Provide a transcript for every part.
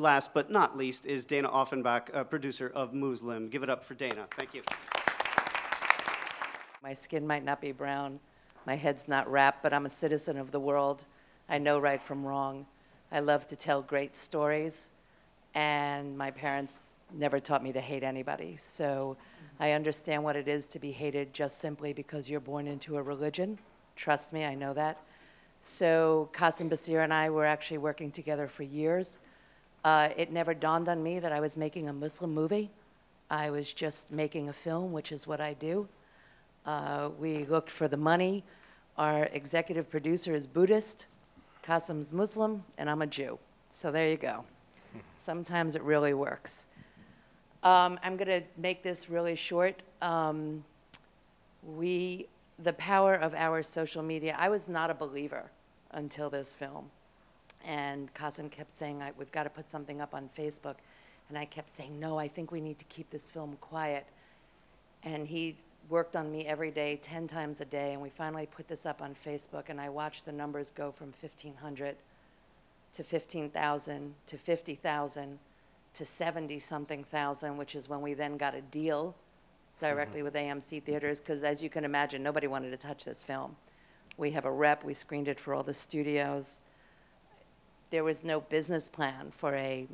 last but not least is Dana Offenbach, producer of Mooz-lum. Give it up for Dana. Thank you. My skin might not be brown, my head's not wrapped, but I'm a citizen of the world. I know right from wrong. I love to tell great stories, and my parents never taught me to hate anybody. So I understand what it is to be hated just simply because you're born into a religion. Trust me, I know that. So Qasim Basir and I were actually working together for years. It never dawned on me that I was making a Muslim movie. I was just making a film, which is what I do. We looked for the money. Our executive producer is Buddhist, Qasim's Muslim, and I'm a Jew. So there you go. Sometimes it really works. I'm going to make this really short. The power of our social media. I was not a believer until this film. And Qasim kept saying, we've got to put something up on Facebook. And I kept saying, no, I think we need to keep this film quiet. And he worked on me every day, 10 times a day. And we finally put this up on Facebook. And I watched the numbers go from 1,500 to 15,000 to 50,000 to 70-something thousand, which is when we then got a deal directly with AMC Theaters, because as you can imagine, nobody wanted to touch this film. We have a rep, we screened it for all the studios. There was no business plan for a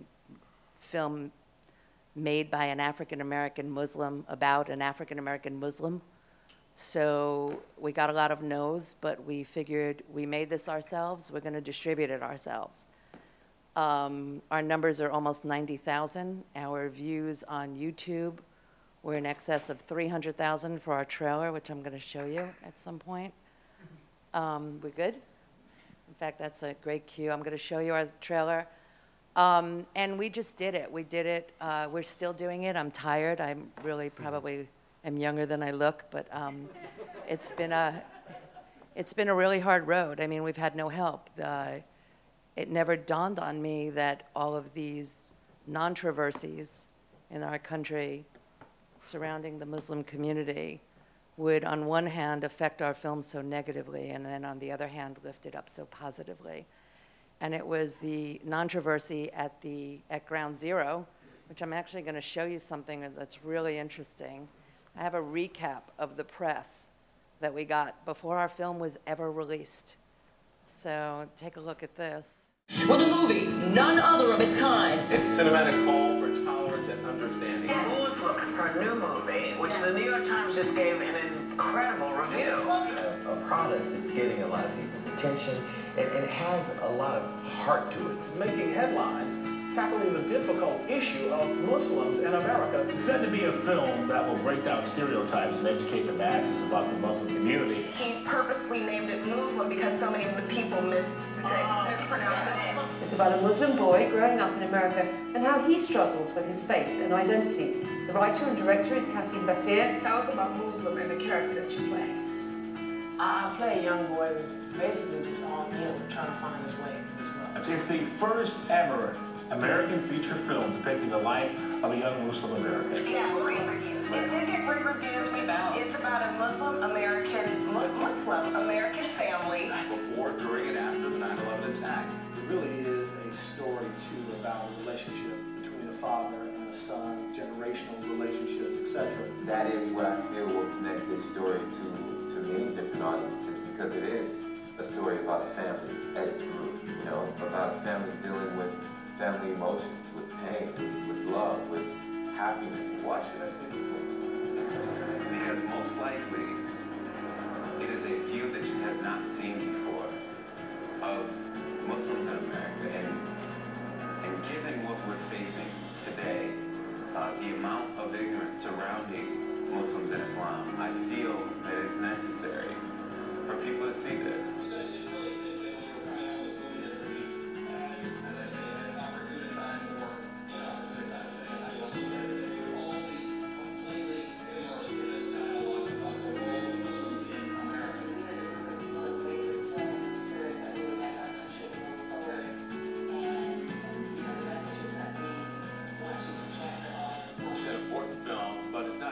film made by an African-American Muslim about an African-American Muslim. So we got a lot of no's, but we figured we made this ourselves, we're gonna distribute it ourselves. Our numbers are almost 90,000. Our views on YouTube were in excess of 300,000 for our trailer, which I'm going to show you at some point. We're good? In fact, that's a great cue. I'm going to show you our trailer. And we just did it. We did it. We're still doing it. I'm tired. I'm really probably am younger than I look, but it's been a really hard road. I mean, we've had no help. It never dawned on me that all of these controversies in our country surrounding the Muslim community would, on one hand, affect our film so negatively, and then on the other hand, lift it up so positively. And it was the controversy at Ground Zero, which I'm actually going to show you something that's really interesting. I have a recap of the press that we got before our film was ever released. So take a look at this. Well, a movie, none other of its kind. It's cinematic call for tolerance and understanding. Mooz-lum, her new movie, which the New York Times just gave an incredible review. A product that's getting a lot of people's attention, and it has a lot of heart to it. It's making headlines, tackling the difficult issue of Muslims in America. It's said to be a film that will break down stereotypes and educate the masses about the Muslim community. He purposely named it Mooz-lum because so many of the people mispronounce the name. It's about a Muslim boy growing up in America and how he struggles with his faith and identity. The writer and director is Qasim Basir. Tell us about Mooz-lum and the character that you play. I play a young boy who's basically just on him trying to find his way in this world. It's the first ever American feature film depicting the life of a young Muslim American. Yeah, great reviews. It did get great reviews. It's about a Muslim American family. Before, during, and after the 9/11 attack. It really is a story, too, about a relationship between a father and a son, generational relationships, etc. That is what I feel will connect this story to many different audiences, because it is a story about a family at its root, you know, about a family dealing with family emotions, with pain, with love, with happiness. Why should I see this movie? Because most likely, it is a view that you have not seen before of Muslims in America. And given what we're facing today, the amount of ignorance surrounding Muslims and Islam, I feel that it's necessary for people to see this.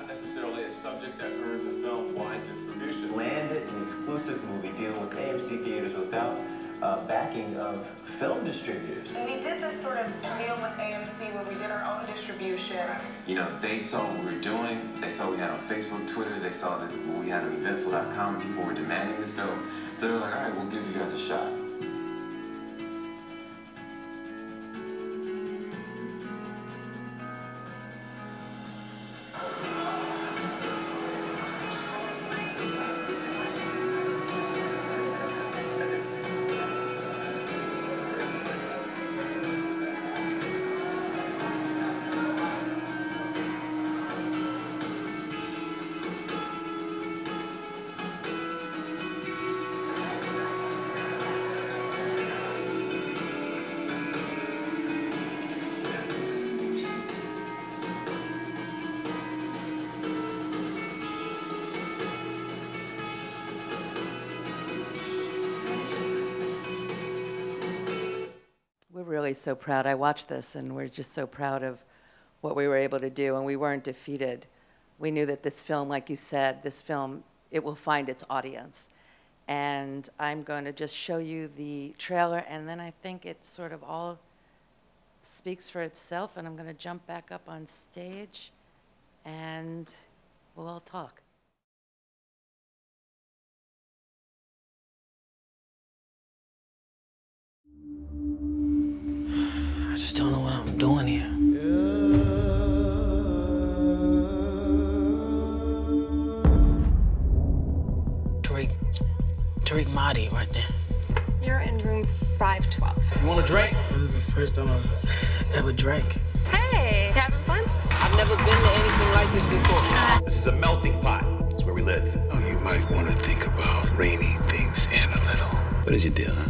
Necessarily a subject that earns a film-wide distribution. Landed an exclusive movie dealing with AMC theaters without backing of film distributors. And we did this sort of deal with AMC where we did our own distribution. You know, they saw what we were doing, they saw what we had on Facebook, Twitter, they saw this, we had on eventful.com, people were demanding the film. They were like, all right, we'll give you guys a shot. We're really so proud. I watched this, and we're just so proud of what we were able to do, and we weren't defeated. We knew that this film, like you said, this film, it will find its audience. And I'm going to just show you the trailer, and then I think it sort of all speaks for itself, and I'm going to jump back up on stage, and we'll all talk. I just don't know what I'm doing here. Tariq Mahdi right there. You're in room 512. You want a drink? This is the first time I've ever drank. Hey, having fun? I've never been to anything like this before. This is a melting pot. It's where we live. Oh, you might want to think about reining things in a little. What is your deal, huh?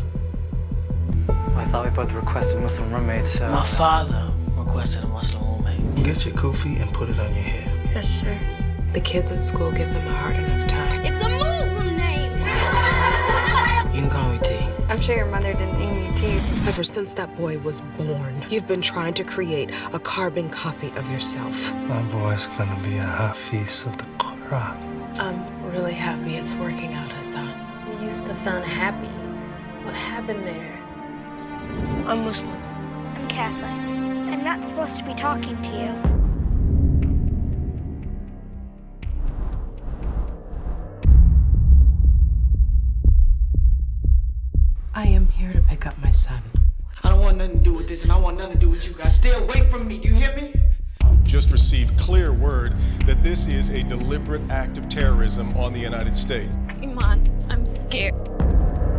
I thought we both requested Muslim roommates, so... My father requested a Muslim roommate. Get your kufi and put it on your head. Yes, sir. The kids at school give them a hard enough time. It's a Mooz-lum name! You can call me T. I'm sure your mother didn't name you T. Ever since that boy was born, you've been trying to create a carbon copy of yourself. My boy's gonna be a hafiz of the Quran. I'm really happy it's working out, Hassan. You used to sound happy. What happened there? I'm Muslim. I'm Catholic. I'm not supposed to be talking to you. I am here to pick up my son. I don't want nothing to do with this, and I want nothing to do with you guys. Stay away from me, do you hear me? Just received clear word that this is a deliberate act of terrorism on the United States. Iman, I'm scared.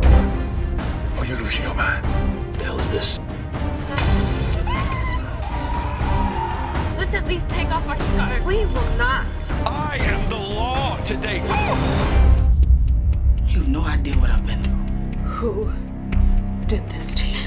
Oh, you're losing your mind. What the hell is this? Let's at least take off our scarves. We will not. I am the law today. You have no idea what I've been through. Who did this to you?